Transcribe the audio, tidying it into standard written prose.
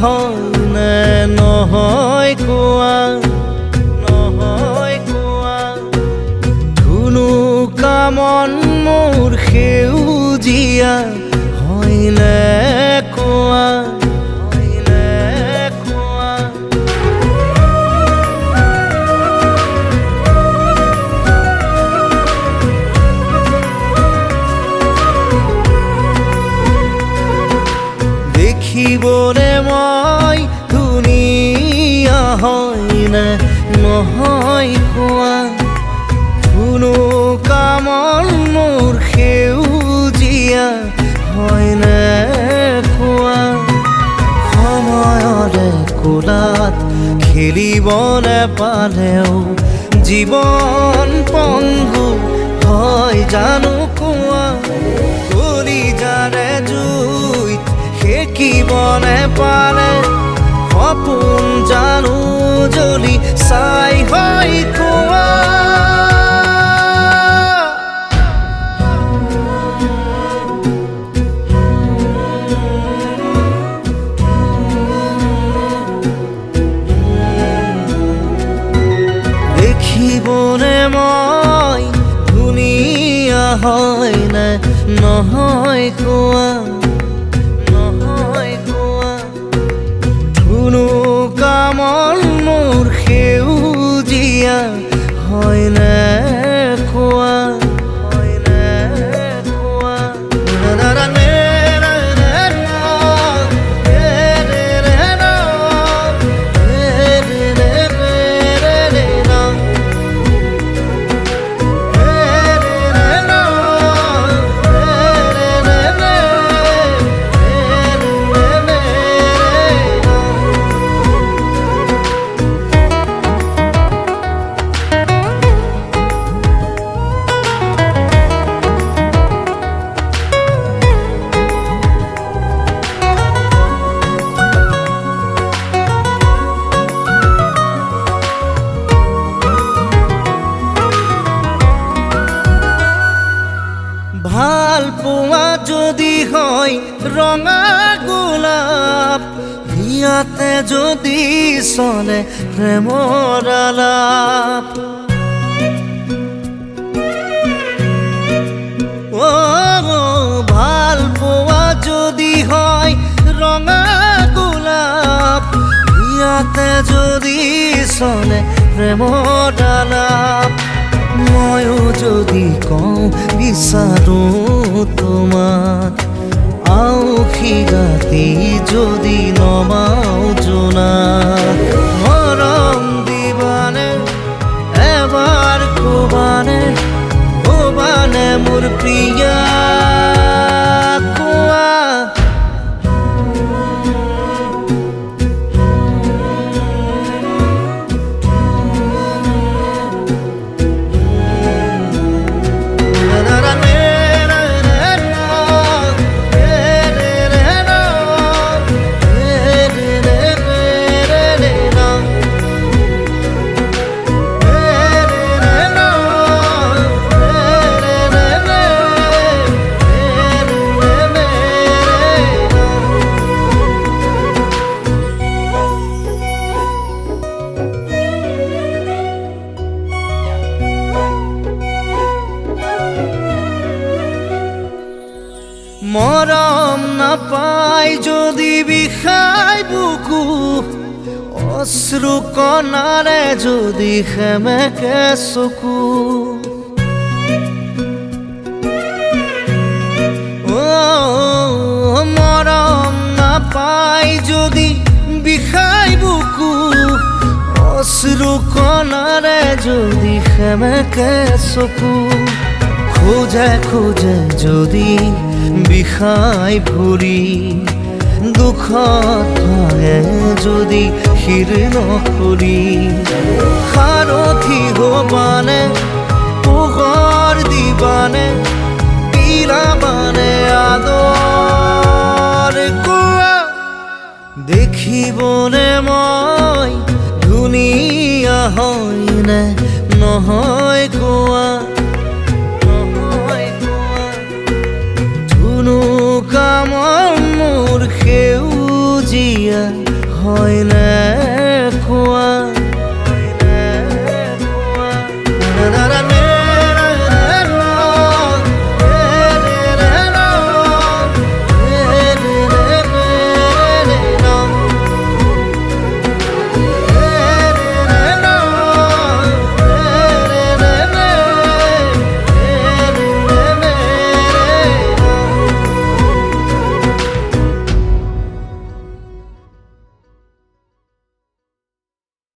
হয় নে নহয় কোৱা, নহয় কোৱা। ধুনুকা মন মোৰ সেউজীয়া হয় নে কোৱা, হয় নে কোৱা। দেখিবলে মই ধুনীয়া হয় নে নহয় কোৱা। ধুনুকা মন মোৰ সেউজীয়া হয় নে কোৱা। সময়ৰে কোলাত খেলিব নেপালেও জীৱন পংগু হয় জানো কোৱা। কলিজাৰে জুইত সেকিব নেপালে সপোন জানো জ্বলি চাই হয় কোৱা। দেখিবনে মই ধুনীয়া হয় নে নহয় কোৱা, নহয় কোৱা। ধুনুকা মন মোৰ সেউজীয়া হয় নে কোৱা, হয় নে কোৱা। ভাল পোৱা যদি হয় ৰঙা গোলাপ, ইয়াতে যদি চলে প্ৰেমৰ আলাপ। ভাল পোৱা যদি হয় ৰঙা গোলাপ, ইয়াতে যদি চলে প্ৰেমৰ আলাপ। ময়ো যদি কওঁ বিচাৰো তোমাক, আউসী ৰাতি যদি নমাও জোনাক। মৰম দিবানে এবাৰ কবানে, কবানে মোৰ প্ৰিয়া কোৱা। মৰম নাপাই যদি বিষাই বুকু, অশ্ৰু কণাৰে যদি সেমেকে চকু। মৰম নাপাই যদি বিষাই বুকু, অশ্ৰু কণাৰে যদি সেমেকে চকু। খোজে খোজে যদি বিষাই ভৰি, দুখত ভাঙে যদি শিৰ নখৰি। সাৰথি হবানে পোহৰ দিবানে, বিলাবানে আদৰ কোৱা। দেখিবনে মই ধুনীয়া হয় নে নহয় কোৱা, নহয় কোৱা। ধুনুকা মন মোৰ সেউজীয়া হয়নে